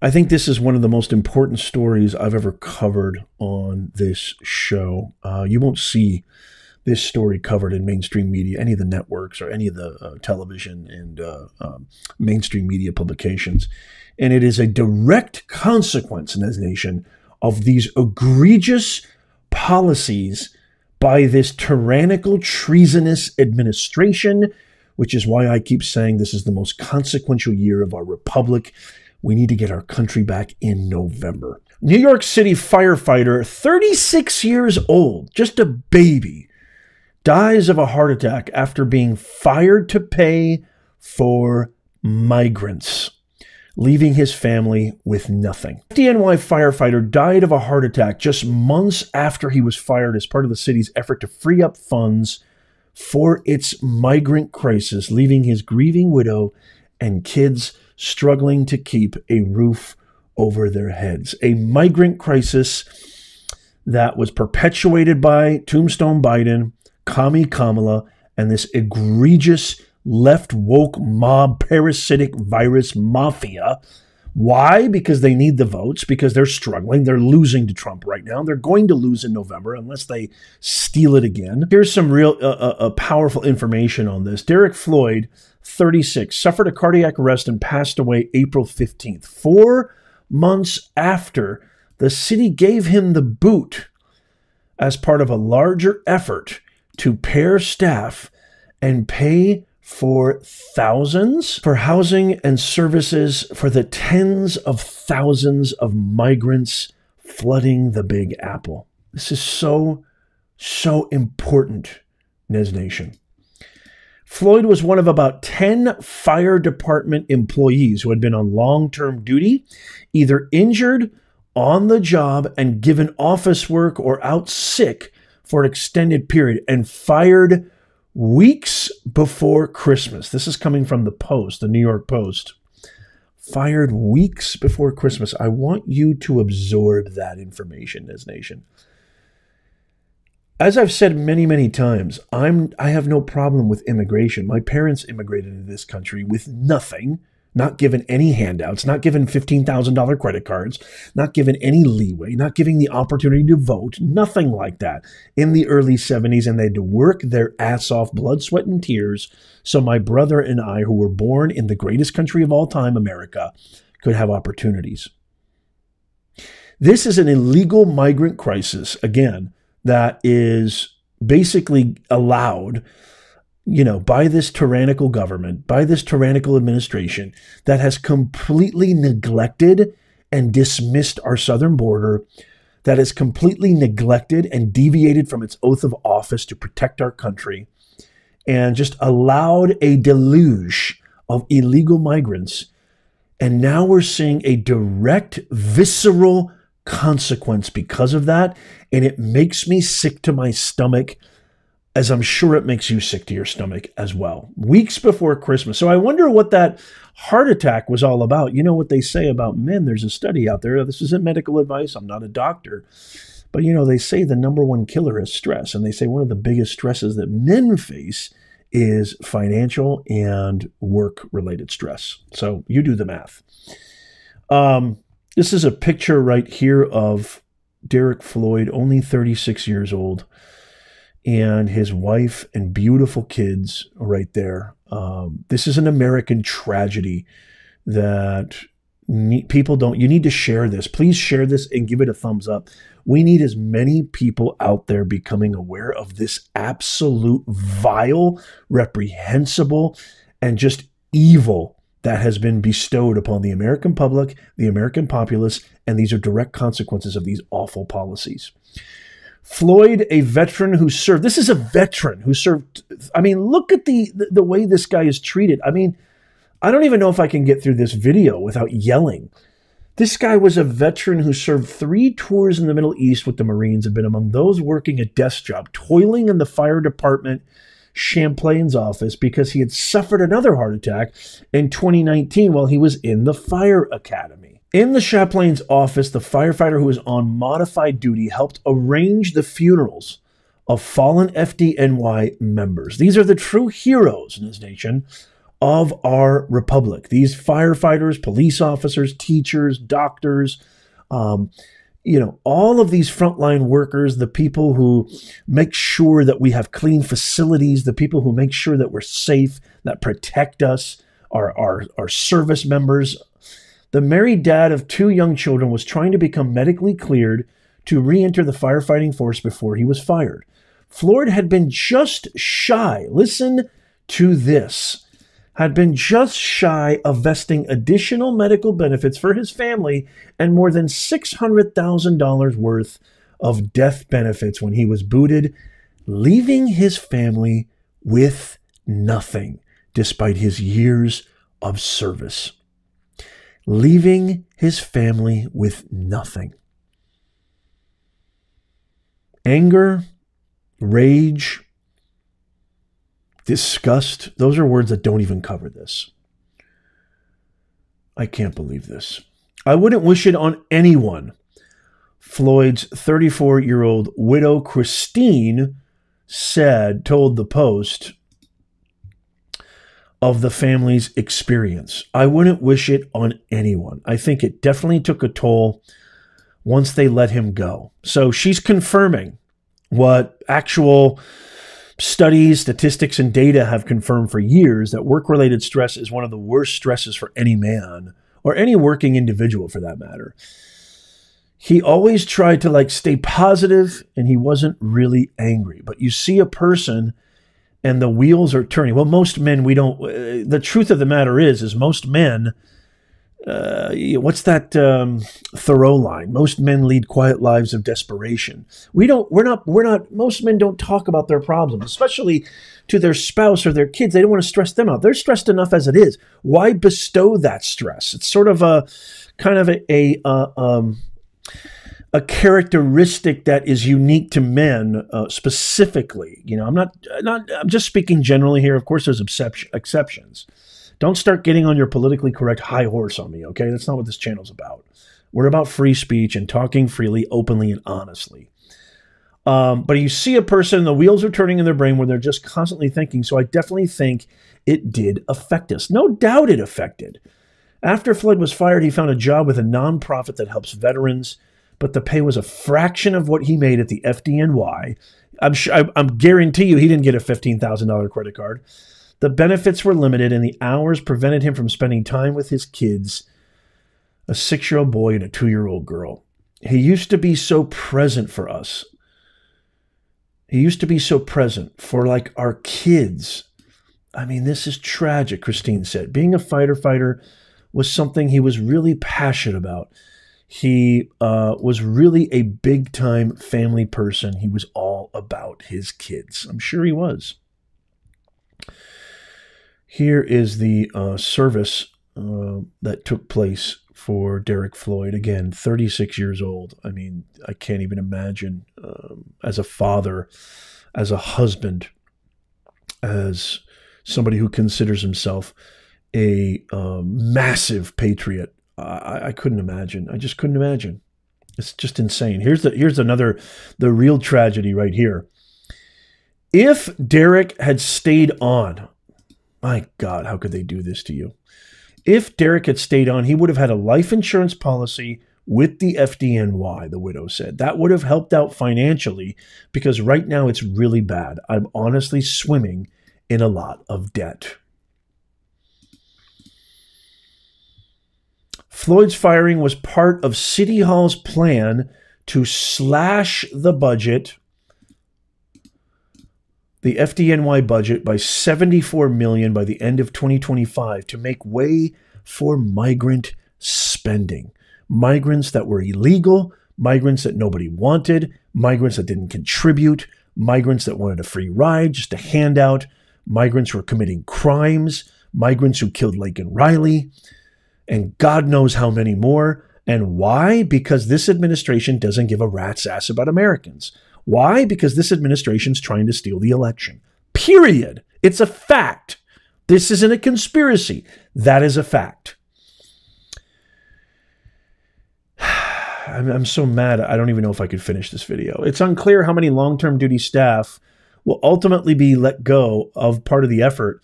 I think this is one of the most important stories I've ever covered on this show. You won't see this story covered in mainstream media, any of the networks or any of the television and mainstream media publications. And it is a direct consequence in this nation of these egregious policies by this tyrannical, treasonous administration, which is why I keep saying this is the most consequential year of our republic. We need to get our country back in November. New York City firefighter, 36 years old, just a baby, dies of a heart attack after being fired to pay for migrants, leaving his family with nothing. The NYC Firefighter died of a heart attack just months after he was fired as part of the city's effort to free up funds for its migrant crisis, leaving his grieving widow and kids struggling to keep a roof over their heads. A migrant crisis that was perpetuated by Tombstone Biden, Commie Kamala, and this egregious left woke mob parasitic virus mafia. Why? Because they need the votes, because they're struggling. They're losing to Trump right now. They're going to lose in November unless they steal it again. Here's some real powerful information on this. Derek Floyd, 36, suffered a cardiac arrest and passed away April 15th, 4 months after the city gave him the boot as part of a larger effort to pair staff and pay for thousands for housing and services for the tens of thousands of migrants flooding the Big Apple. This is so important, Nez Nation. Floyd was one of about 10 fire department employees who had been on long-term duty, either injured, on the job, and given office work or out sick for an extended period, and fired weeks before Christmas. This is coming from the Post, the New York Post. Fired weeks before Christmas. I want you to absorb that information, Nez Nation. As I've said many, many times, I have no problem with immigration. My parents immigrated into this country with nothing, not given any handouts, not given $15,000 credit cards, not given any leeway, not giving the opportunity to vote, nothing like that in the early 70s. And they had to work their ass off, blood, sweat, and tears, so my brother and I, who were born in the greatest country of all time, America, could have opportunities. This is an illegal migrant crisis, again, that is basically allowed, by this tyrannical government, by this tyrannical administration that has completely neglected and dismissed our southern border, that has completely neglected and deviated from its oath of office to protect our country, and just allowed a deluge of illegal migrants. And now we're seeing a direct, visceral consequence because of that, and it makes me sick to my stomach, as I'm sure it makes you sick to your stomach as well. Weeks before Christmas. So I wonder what that heart attack was all about. You know what they say about men? There's a study out there. This isn't medical advice. I'm not a doctor. But, they say the number one killer is stress. And they say one of the biggest stresses that men face is financial and work-related stress. So you do the math. This is a picture right here of Derek Floyd, only 36 years old, and his wife and beautiful kids right there. This is an American tragedy that people don't. You need to share this. Please share this and give it a thumbs up. We need as many people out there becoming aware of this absolute vile, reprehensible, and just evil that has been bestowed upon the American public, the American populace, and these are direct consequences of these awful policies. Floyd, a veteran who served, this is a veteran who served, look at the way this guy is treated. I don't even know if I can get through this video without yelling. This guy was a veteran who served 3 tours in the Middle East with the Marines, had been among those working a desk job, toiling in the fire department Champlain's office because he had suffered another heart attack in 2019 while he was in the fire academy. In the Champlain's office, the firefighter who was on modified duty helped arrange the funerals of fallen FDNY members. These are the true heroes in this nation of our republic. These firefighters, police officers, teachers, doctors, all of these frontline workers, the people who make sure that we have clean facilities, the people who make sure that we're safe, that protect us, our service members. The married dad of 2 young children was trying to become medically cleared to re-enter the firefighting force before he was fired. Floyd had been just shy, listen to this, had been just shy of vesting additional medical benefits for his family and more than $600,000 worth of death benefits when he was booted, leaving his family with nothing despite his years of service. Leaving his family with nothing. Anger, rage, disgust, those are words that don't even cover this. I can't believe this. I wouldn't wish it on anyone. Floyd's 34-year-old widow, Christine, told the Post of the family's experience. I wouldn't wish it on anyone. I think it definitely took a toll once they let him go. So she's confirming what actual studies, statistics, and data have confirmed for years, that work-related stress is one of the worst stresses for any man, or any working individual for that matter. He always tried to stay positive, and he wasn't really angry. But you see a person and the wheels are turning. Well, most men, we don't, the truth of the matter is most men, what's that Thoreau line? Most men lead quiet lives of desperation. Most men don't talk about their problems, especially to their spouse or their kids. They don't want to stress them out. They're stressed enough as it is. Why bestow that stress? It's sort of a kind of a characteristic that is unique to men specifically. I'm just speaking generally here. Of course, there's exceptions. Don't start getting on your politically correct high horse on me, okay? That's not what this channel's about. We're about free speech and talking freely, openly, and honestly. But you see a person, the wheels are turning in their brain where they're just constantly thinking. So I definitely think it did affect us. No doubt it affected. After Floyd was fired, he found a job with a nonprofit that helps veterans, but the pay was a fraction of what he made at the FDNY. I'm guarantee you he didn't get a $15,000 credit card. The benefits were limited, and the hours prevented him from spending time with his kids, a 6-year-old boy and a 2-year-old girl. He used to be so present for us. He used to be so present for our kids. I mean, this is tragic, Christine said. Being a fighter was something he was really passionate about. He was really a big-time family person. He was all about his kids. I'm sure he was. Here is the service that took place for Derek Floyd. Again, 36 years old. I mean, I can't even imagine as a father, as a husband, as somebody who considers himself a massive patriot. I couldn't imagine. I just couldn't imagine. It's just insane. Here's the real tragedy right here. If Derek had stayed on, my God, how could they do this to you? If Derek had stayed on, he would have had a life insurance policy with the FDNY, the widow said. That would have helped out financially because right now it's really bad. I'm honestly swimming in a lot of debt. Floyd's firing was part of City Hall's plan to slash the budget, the FDNY budget, by $74 million by the end of 2025 to make way for migrant spending. Migrants that were illegal, migrants that nobody wanted, migrants that didn't contribute, migrants that wanted a free ride, just a handout, migrants who were committing crimes, migrants who killed Laken Riley, and God knows how many more. And why? Because this administration doesn't give a rat's ass about Americans. Why? Because this administration's trying to steal the election. Period. It's a fact. This isn't a conspiracy. That is a fact. I'm so mad. I don't even know if I could finish this video. It's unclear how many long-term duty staff will ultimately be let go of part of the effort.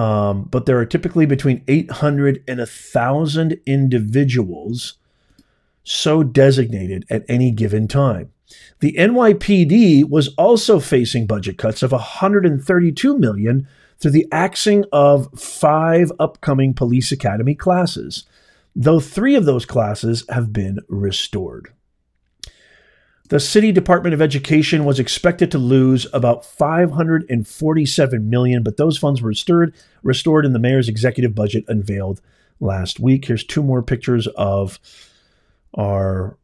But there are typically between 800 and 1,000 individuals so designated at any given time. The NYPD was also facing budget cuts of $132 million through the axing of 5 upcoming police academy classes, though 3 of those classes have been restored. The City Department of Education was expected to lose about $547 million, but those funds were restored in the mayor's executive budget unveiled last week. Here's 2 more pictures of our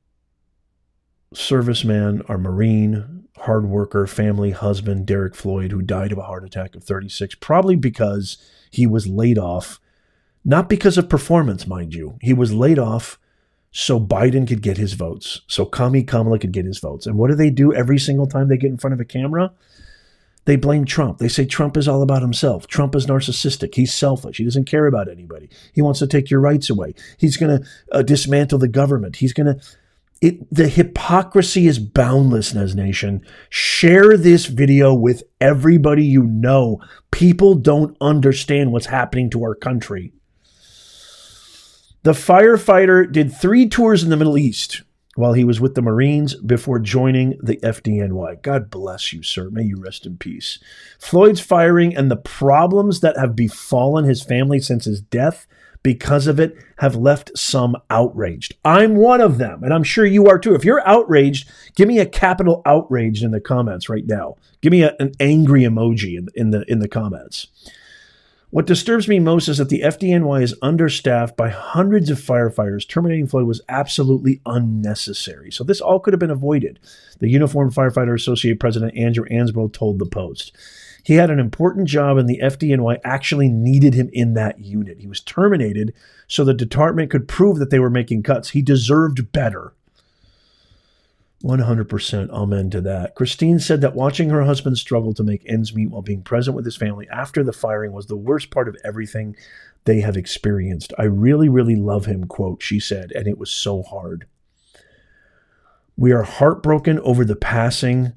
serviceman, our Marine, hard worker, family, husband, Derek Floyd, who died of a heart attack at 36, probably because he was laid off, not because of performance, mind you. He was laid off so Biden could get his votes, so Kamala could get his votes. And what do every single time they get in front of a camera? They blame Trump. They say Trump is all about himself. Trump is narcissistic. He's selfish. He doesn't care about anybody. He wants to take your rights away. He's going to dismantle the government. He's going to... The hypocrisy is boundless, Nez Nation. Share this video with everybody you know. People don't understand what's happening to our country. The firefighter did 3 tours in the Middle East while he was with the Marines before joining the FDNY. God bless you, sir. May you rest in peace. Floyd's firing and the problems that have befallen his family since his death because of it have left some outraged. I'm one of them, and I'm sure you are too. If you're outraged, give me a capital outraged in the comments right now. Give me an angry emoji in the comments. What disturbs me most is that the FDNY is understaffed by hundreds of firefighters. Terminating Floyd was absolutely unnecessary. So this all could have been avoided. The Uniformed Firefighter Association President Andrew Ansbro told the Post. He had an important job and the FDNY actually needed him in that unit. He was terminated so the department could prove that they were making cuts. He deserved better. 100% amen to that. Christine said that watching her husband struggle to make ends meet while being present with his family after the firing was the worst part of everything they have experienced. I really, really love him, quote, she said, and it was so hard. We are heartbroken over the passing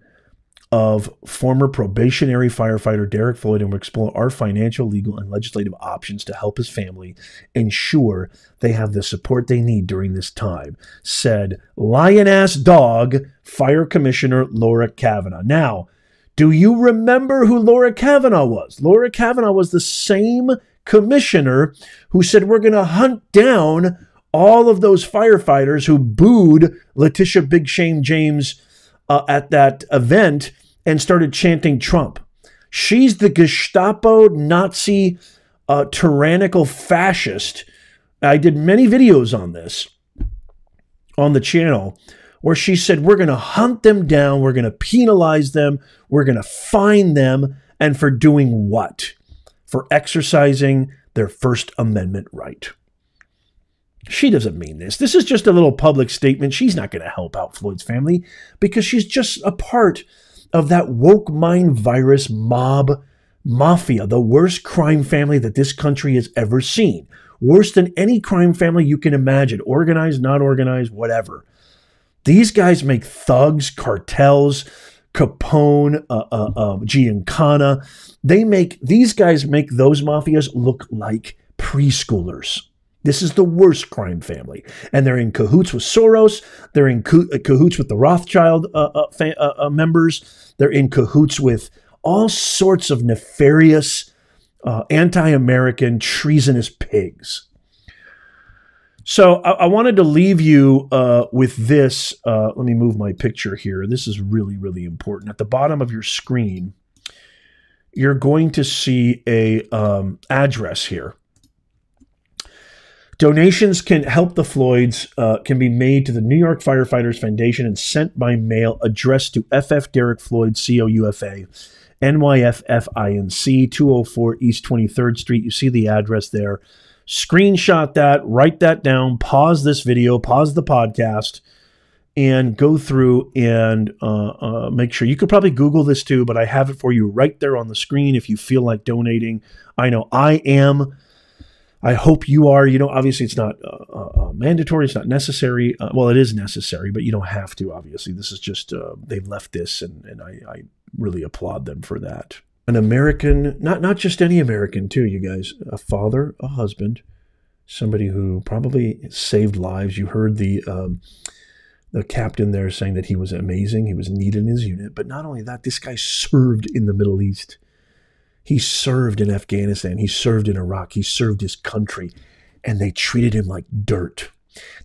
of former probationary firefighter Derek Floyd, and we'll explore our financial, legal, and legislative options to help his family ensure they have the support they need during this time, said lion-ass dog Fire Commissioner Laura Kavanaugh. Now, do you remember who Laura Kavanaugh was? Laura Kavanaugh was the same commissioner who said we're going to hunt down all of those firefighters who booed Letitia Big Shame James at that event and started chanting Trump. She's the Gestapo Nazi tyrannical fascist. I did many videos on this on the channel where she said, we're going to hunt them down. We're going to penalize them. We're going to fine them. And for doing what? For exercising their First Amendment right. She doesn't mean this. This is just a little public statement. She's not going to help out Floyd's family because she's just a part of that woke mind virus mob mafia, the worst crime family that this country has ever seen. Worse than any crime family you can imagine. Organized, not organized, whatever. These guys make thugs, cartels, Capone, Giancana. These guys make those mafias look like preschoolers. This is the worst crime family. And they're in cahoots with Soros. They're in cahoots with the Rothschild members. They're in cahoots with all sorts of nefarious, anti-American, treasonous pigs. So I wanted to leave you with this. Let me move my picture here. This is really, really important. At the bottom of your screen, you're going to see a address here. Donations can help the Floyds, can be made to the New York Firefighters Foundation and sent by mail, addressed to FF Derek Floyd, COUFA, NYFFINC, 204 East 23rd Street. You see the address there. Screenshot that, write that down, pause this video, pause the podcast, and go through and make sure. You could probably Google this too, but I have it for you right there on the screen if you feel like donating. I know I am. I hope you are. You know, obviously it's not mandatory. It's not necessary. Well, it is necessary, but you don't have to, obviously. This is just, they've left this, and I really applaud them for that. an American, not just any American too, you guys, a father, a husband, somebody who probably saved lives. You heard the captain there saying that he was amazing. He was needed in his unit. But not only that, this guy served in the Middle East. He served in Afghanistan. He served in Iraq. He served his country. And they treated him like dirt.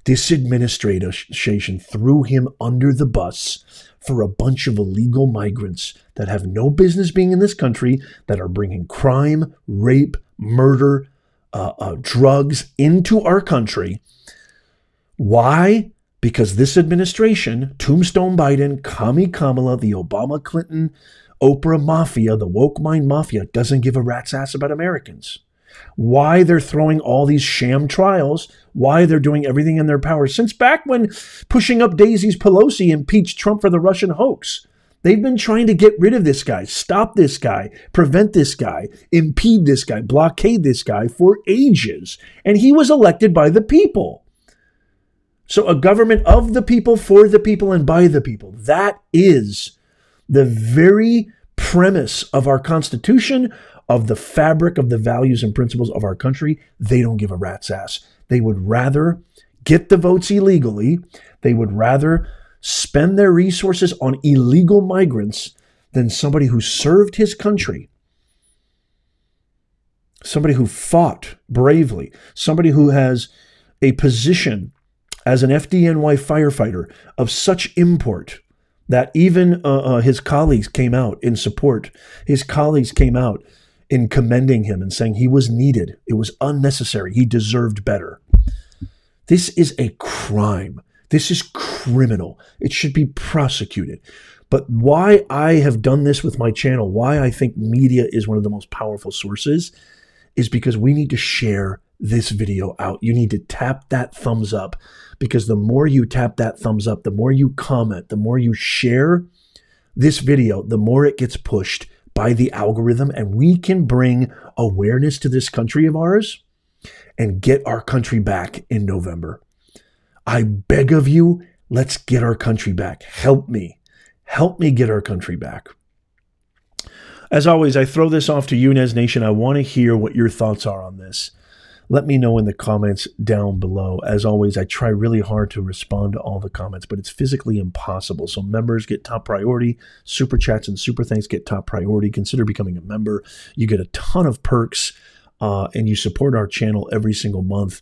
This administration threw him under the bus for a bunch of illegal migrants that have no business being in this country, that are bringing crime, rape, murder, drugs into our country. Why? Because this administration, Tombstone Biden, Commie Kamala, the Obama Clinton, Oprah mafia, the woke mind mafia, doesn't give a rat's ass about Americans. Why they're throwing all these sham trials, why they're doing everything in their power. Since back when pushing up Daisy's Pelosi impeached Trump for the Russian hoax, they've been trying to get rid of this guy, stop this guy, prevent this guy, impede this guy, blockade this guy for ages. And he was elected by the people. So a government of the people, for the people, and by the people. That is the very premise of our Constitution, of the fabric of the values and principles of our country. They don't give a rat's ass. They would rather get the votes illegally. They would rather spend their resources on illegal migrants than somebody who served his country, somebody who fought bravely, somebody who has a position as an FDNY firefighter of such import that even his colleagues came out in support. His colleagues came out in commending him and saying he was needed. It was unnecessary. He deserved better. This is a crime. This is criminal. It should be prosecuted. But why I have done this with my channel, why I think media is one of the most powerful sources, is because we need to share this video out. You need to tap that thumbs up, because the more you tap that thumbs up, the more you comment, the more you share this video, the more it gets pushed by the algorithm, and we can bring awareness to this country of ours and get our country back in November. I beg of you, let's get our country back. Help me. Help me get our country back. As always, I throw this off to you, Nez Nation. I want to hear what your thoughts are on this. Let me know in the comments down below. As always, I try really hard to respond to all the comments, but it's physically impossible. So members get top priority. Super chats and super thanks get top priority. Consider becoming a member. You get a ton of perks, and you support our channel every single month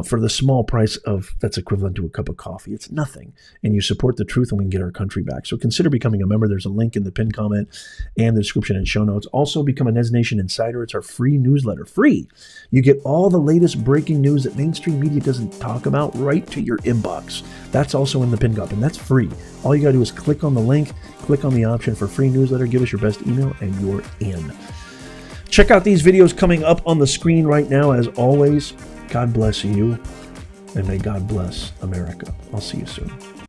for the small price of that's equivalent to a cup of coffee. It's nothing. And you support the truth, and we can get our country back. So consider becoming a member. There's a link in the pinned comment and the description and show notes. Also, become a Nez Nation Insider. It's our free newsletter. Free. You get all the latest breaking news that mainstream media doesn't talk about right to your inbox. That's also in the pinned comment, and that's free. All you got to do is click on the link, click on the option for free newsletter, give us your best email, and you're in. Check out these videos coming up on the screen right now. As always, God bless you, and may God bless America. I'll see you soon.